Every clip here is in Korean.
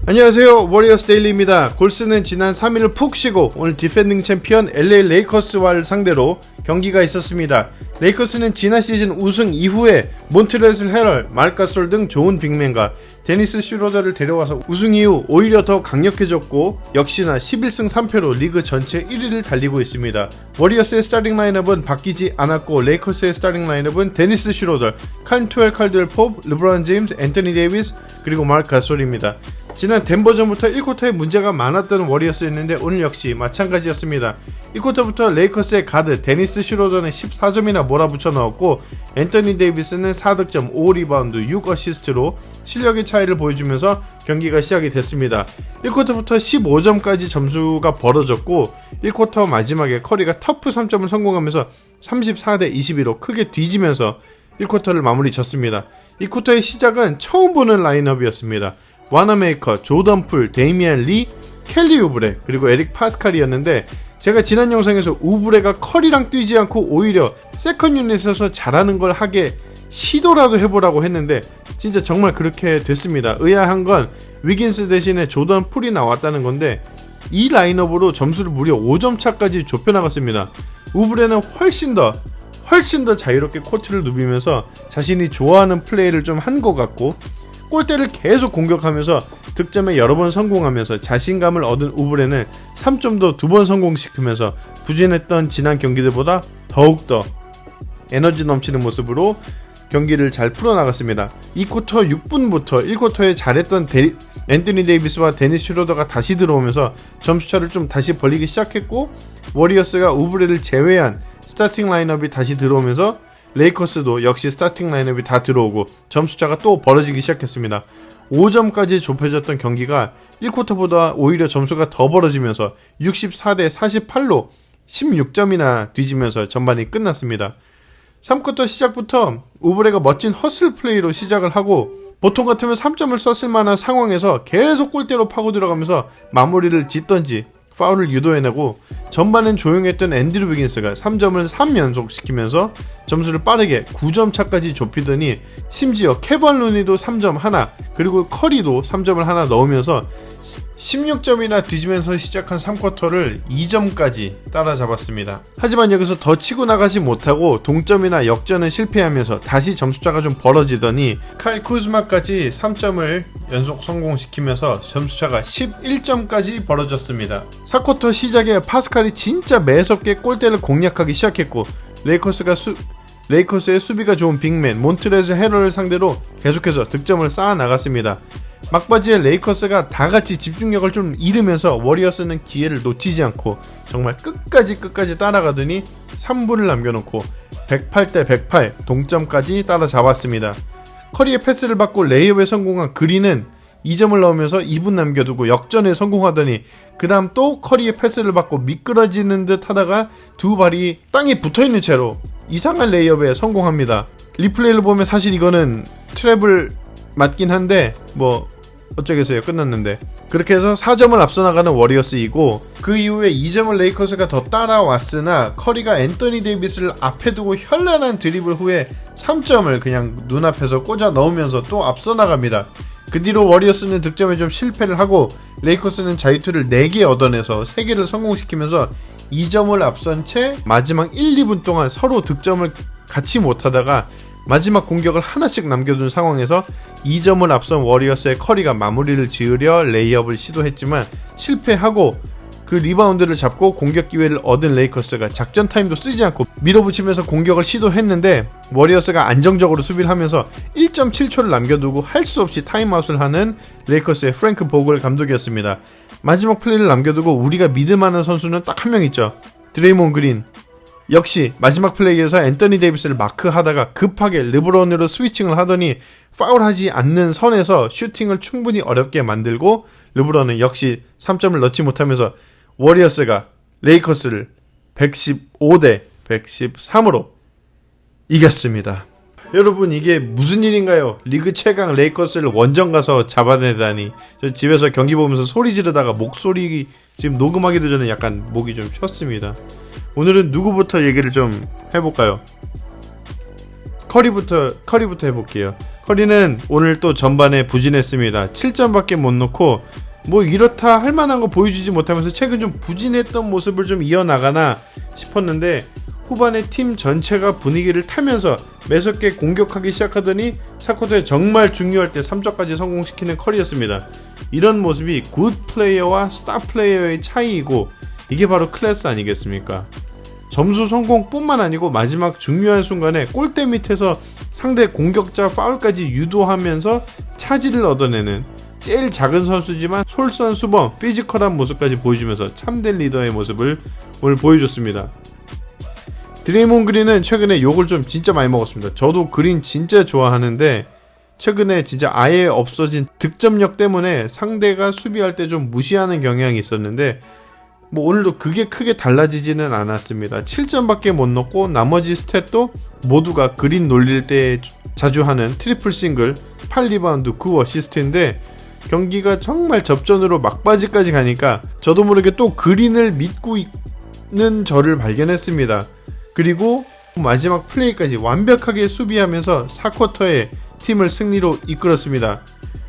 안녕하세요, 워리어스 데일리입니다. 골스는 지난 3일을 푹 쉬고 오늘 디펜딩 챔피언 LA 레이커스와를 상대로 경기가 있었습니다. 레이커스는 지난 시즌 우승 이후에 몬트레즈 헤럴, 마르 가솔 등 좋은 빅맨과 데니스 슈로더를 데려와서 우승 이후 오히려 더 강력해졌고 역시나 11승 3패로 리그 전체 1위를 달리고 있습니다. 워리어스의 스타팅 라인업은 바뀌지 않았고 레이커스의 스타팅 라인업은 데니스 슈로더, 칸투엘 칼드웰 포프, 르브론 제임스, 앤서니 데이비스 그리고 마르 가솔입니다. 지난 덴버전부터 1쿼터에 문제가 많았던 워리어스였는데 오늘 역시 마찬가지였습니다. 1쿼터부터 레이커스의 가드 데니스 슈로더는 14점이나 몰아붙여 넣었고 앤서니 데이비스는 4득점, 5리바운드, 6어시스트로 실력의 차이를 보여주면서 경기가 시작이 됐습니다. 1쿼터부터 15점까지 점수가 벌어졌고 1쿼터 마지막에 커리가 터프 3점을 성공하면서 34대 22로 크게 뒤지면서 1쿼터를 마무리 졌습니다. 2쿼터의 시작은 처음 보는 라인업이었습니다. 와나메이커, 조던 풀, 데이미안 리, 켈리 우브레 그리고 에릭 파스칼이었는데 제가 지난 영상에서 우브레가 커리랑 뛰지 않고 오히려 세컨 유닛에서 잘하는 걸 하게 시도라도 해보라고 했는데 진짜 정말 그렇게 됐습니다. 의아한 건 위긴스 대신에 조던 풀이 나왔다는 건데 이 라인업으로 점수를 무려 5점 차까지 좁혀나갔습니다. 우브레는 훨씬 더 자유롭게 코트를 누비면서 자신이 좋아하는 플레이를 좀 한 것 같고 골대를 계속 공격하면서 득점에 여러 번 성공하면서 자신감을 얻은 우브레는 3점도 2번 성공시키면서 부진했던 지난 경기들보다 더욱더 에너지 넘치는 모습으로 경기를 잘 풀어나갔습니다. 2쿼터 6분부터 1쿼터에 잘했던 앤서니 데이비스와 데니스 슈로더가 다시 들어오면서 점수차를 좀 다시 벌리기 시작했고 워리어스가 우브레를 제외한 스타팅 라인업이 다시 들어오면서 레이커스도 역시 스타팅 라인업이 다 들어오고 점수차가 또 벌어지기 시작했습니다. 5점까지 좁혀졌던 경기가 1쿼터보다 오히려 점수가 더 벌어지면서 64대 48로 16점이나 뒤지면서 전반이 끝났습니다. 3쿼터 시작부터 우브레가 멋진 허슬 플레이로 시작을 하고 보통 같으면 3점을 썼을 만한 상황에서 계속 골대로 파고 들어가면서 마무리를 짓던지 파울을 유도해내고 전반엔 조용했던 앤드류 위긴스가 3점을 3연속 시키면서 점수를 빠르게 9점 차까지 좁히더니 심지어 케번 루니도 3점 하나 그리고 커리도 3점을 하나 넣으면서 16점이나 뒤지면서 시작한 3쿼터를 2점까지 따라잡았습니다. 하지만 여기서 더 치고 나가지 못하고 동점이나 역전을 실패하면서 다시 점수차가 좀 벌어지더니 카일 쿠즈마까지 3점을 연속 성공시키면서 점수차가 11점까지 벌어졌습니다. 4쿼터 시작에 파스칼이 진짜 매섭게 골대를 공략하기 시작했고 레이커스의 수비가 좋은 빅맨 몬트레즈 헤럴을 상대로 계속해서 득점을 쌓아 나갔습니다. 막바지에 레이커스가 다같이 집중력을 좀 잃으면서 워리어스는 기회를 놓치지 않고 정말 끝까지 따라가더니 3분을 남겨놓고 108대 108 동점까지 따라잡았습니다. 커리의 패스를 받고 레이업에 성공한 그린은 2점을 넣으면서 2분 남겨두고 역전에 성공하더니 그 다음 또 커리의 패스를 받고 미끄러지는 듯 하다가 두 발이 땅에 붙어있는 채로 이상한 레이업에 성공합니다. 리플레이를 보면 사실 이거는 트랩을 맞긴 한데 뭐 어쩌겠어요. 끝났는데 그렇게 해서 4점을 앞서 나가는 워리어스이고 그 이후에 2점을 레이커스가 더 따라왔으나 커리가 앤서니 데이비스를 앞에 두고 현란한 드리블 후에 3점을 그냥 눈앞에서 꽂아 넣으면서 또 앞서 나갑니다. 그 뒤로 워리어스는 득점에 좀 실패를 하고 레이커스는 자유투를 4개 얻어내서 3개를 성공시키면서 2점을 앞선 채 마지막 1, 2분 동안 서로 득점을 같이 못하다가 마지막 공격을 하나씩 남겨둔 상황에서 2점을 앞선 워리어스의 커리가 마무리를 지으려 레이업을 시도했지만 실패하고 그 리바운드를 잡고 공격 기회를 얻은 레이커스가 작전 타임도 쓰지 않고 밀어붙이면서 공격을 시도했는데 워리어스가 안정적으로 수비를 하면서 1.7초를 남겨두고 할 수 없이 타임아웃을 하는 레이커스의 프랭크 보글 감독이었습니다. 마지막 플레이를 남겨두고 우리가 믿을 만한 선수는 딱 한 명 있죠. 드레이몬 그린. 역시 마지막 플레이에서 앤서니 데이비스를 마크하다가 급하게 르브론으로 스위칭을 하더니 파울하지 않는 선에서 슈팅을 충분히 어렵게 만들고 르브론은 역시 3점을 넣지 못하면서 워리어스가 레이커스를 115대 113으로 이겼습니다. 여러분 이게 무슨 일인가요? 리그 최강 레이커스를 원정 가서 잡아내다니. 저 집에서 경기 보면서 소리 지르다가 목소리 지금 녹음하기도 전에 약간 목이 좀 쉬었습니다. 오늘은 누구부터 얘기를 좀 해볼까요? 커리부터 해볼게요. 커리는 오늘 또 전반에 부진했습니다. 7점밖에 못 넣고 뭐 이렇다 할 만한 거 보여주지 못하면서 최근 좀 부진했던 모습을 좀 이어나가나 싶었는데 후반에 팀 전체가 분위기를 타면서 매섭게 공격하기 시작하더니 4쿼터에 정말 중요할 때 3점까지 성공시키는 커리였습니다. 이런 모습이 굿 플레이어와 스타 플레이어의 차이이고 이게 바로 클래스 아니겠습니까? 점수 성공뿐만 아니고 마지막 중요한 순간에 골대 밑에서 상대 공격자 파울까지 유도하면서 차지를 얻어내는 제일 작은 선수지만 솔선수범 피지컬한 모습까지 보여주면서 참된 리더의 모습을 오늘 보여줬습니다. 드레이몬 그린은 최근에 욕을 좀 진짜 많이 먹었습니다. 저도 그린 진짜 좋아하는데 최근에 진짜 아예 없어진 득점력 때문에 상대가 수비할 때 좀 무시하는 경향이 있었는데 뭐 오늘도 그게 크게 달라지지는 않았습니다. 7점밖에 못 넣고 나머지 스탯도 모두가 그린 놀릴 때 자주 하는 트리플 싱글, 8리바운드, 9어시스트인데 경기가 정말 접전으로 막바지까지 가니까 저도 모르게 또 그린을 믿고 있는 저를 발견했습니다. 그리고 마지막 플레이까지 완벽하게 수비하면서 4쿼터에 팀을 승리로 이끌었습니다.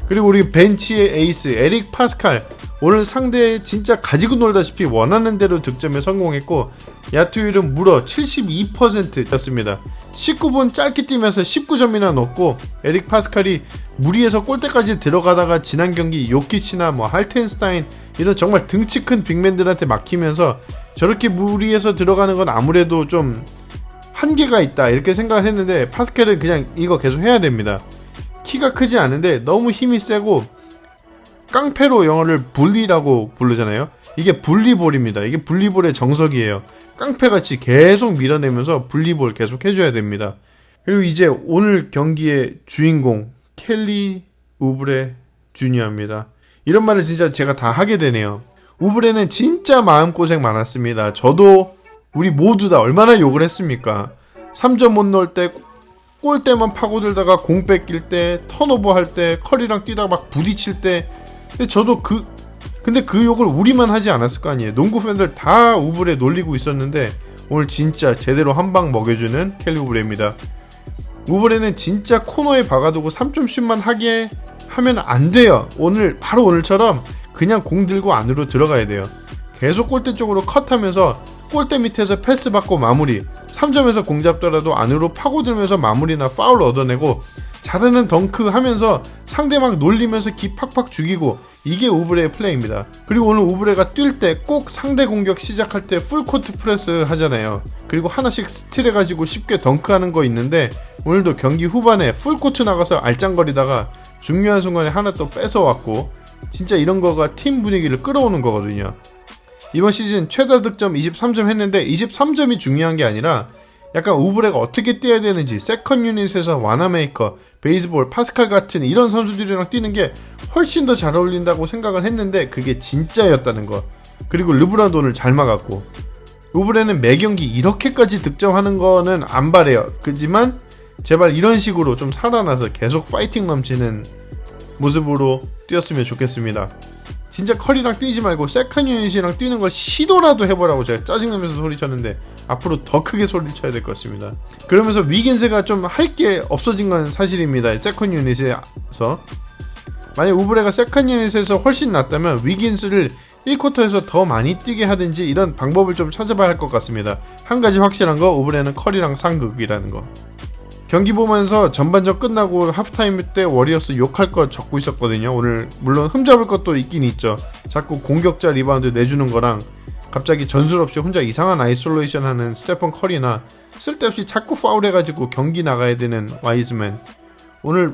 그리고 우리 벤치의 에이스 에릭 파스칼 오늘 상대 진짜 가지고 놀다시피 원하는 대로 득점에 성공했고 야투율은 무려 72%였습니다. 19분 짧게 뛰면서 19점이나 넣었고 에릭 파스칼이 무리해서 골대까지 들어가다가 지난 경기 요키치나 뭐 할텐스타인 이런 정말 등치 큰 빅맨들한테 막히면서 저렇게 무리해서 들어가는 건 아무래도 좀 한계가 있다 이렇게 생각을 했는데 파스칼은 그냥 이거 계속 해야 됩니다. 키가 크지 않은데 너무 힘이 세고 깡패로 영어를 불리라고 부르잖아요. 이게 분리볼입니다. 이게 분리볼의 정석이에요. 깡패같이 계속 밀어내면서 분리볼 계속 해줘야 됩니다. 그리고 이제 오늘 경기의 주인공 켈리 우브레 주니어입니다. 이런 말을 진짜 제가 다 하게 되네요. 우브레는 진짜 마음고생 많았습니다. 저도 우리 모두 다 얼마나 욕을 했습니까? 3점 못 넣을 때 골대만 파고들다가 공 뺏길 때 턴오버 할 때 커리랑 뛰다가 막 부딪힐 때 근데 저도 근데 그 욕을 우리만 하지 않았을 거 아니에요. 농구 팬들 다 우브레 놀리고 있었는데 오늘 진짜 제대로 한 방 먹여주는 켈리 우브레입니다. 우브레는 진짜 코너에 박아두고 3점 슛만 하게 하면 안 돼요. 바로 오늘처럼 그냥 공 들고 안으로 들어가야 돼요. 계속 골대 쪽으로 컷하면서 골대 밑에서 패스 받고 마무리 3점에서 공 잡더라도 안으로 파고들면서 마무리나 파울 얻어내고 자르는 덩크 하면서 상대방 놀리면서 기 팍팍 죽이고 이게 우브레의 플레이입니다. 그리고 오늘 우브레가 뛸 때 꼭 상대 공격 시작할 때 풀코트 프레스 하잖아요. 그리고 하나씩 스틸해가지고 쉽게 덩크하는 거 있는데 오늘도 경기 후반에 풀코트 나가서 알짱거리다가 중요한 순간에 하나 또 뺏어왔고 진짜 이런 거가 팀 분위기를 끌어오는 거거든요. 이번 시즌 최다 득점 23점 했는데 23점이 중요한 게 아니라 약간 우브레가 어떻게 뛰어야 되는지 세컨 유닛에서 와나메이커, 베이스볼, 파스칼 같은 이런 선수들이랑 뛰는 게 훨씬 더 잘 어울린다고 생각을 했는데 그게 진짜였다는 거. 그리고 르브란도 오늘 잘 막았고 우브레는 매 경기 이렇게까지 득점하는 거는 안 바래요. 그지만 제발 이런 식으로 좀 살아나서 계속 파이팅 넘치는 모습으로 뛰었으면 좋겠습니다. 진짜 커리랑 뛰지 말고 세컨 유닛이랑 뛰는 걸 시도라도 해보라고 제가 짜증나면서 소리쳤는데 앞으로 더 크게 소리쳐야 될 것 같습니다. 그러면서 위긴스가 좀 할 게 없어진 건 사실입니다. 세컨 유닛에서 만약 우브레가 세컨 유닛에서 훨씬 낫다면 위긴스를 1쿼터에서 더 많이 뛰게 하든지 이런 방법을 좀 찾아봐야 할 것 같습니다. 한 가지 확실한 거 우브레는 커리랑 상극이라는 거. 경기 보면서 전반전 끝나고 하프타임 때 워리어스 욕할 거 적고 있었거든요. 오늘 물론 흠잡을 것도 있긴 있죠. 자꾸 공격자 리바운드 내주는 거랑 갑자기 전술 없이 혼자 이상한 아이솔레이션 하는 스테픈 커리나 쓸데없이 자꾸 파울해가지고 경기 나가야 되는 와이즈맨. 오늘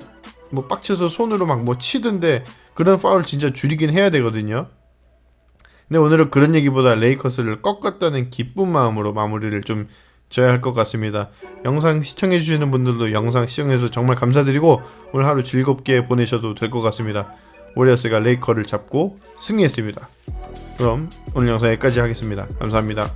뭐 빡쳐서 손으로 막 뭐 치던데 그런 파울 진짜 줄이긴 해야 되거든요. 근데 오늘은 그런 얘기보다 레이커스를 꺾었다는 기쁜 마음으로 마무리를 좀 져야 할 것 같습니다. 영상 시청해주시는 분들도 영상 시청해주셔서 정말 감사드리고 오늘 하루 즐겁게 보내셔도 될 것 같습니다. 워리어스가 레이커를 잡고 승리했습니다. 그럼 오늘 영상 여기까지 하겠습니다. 감사합니다.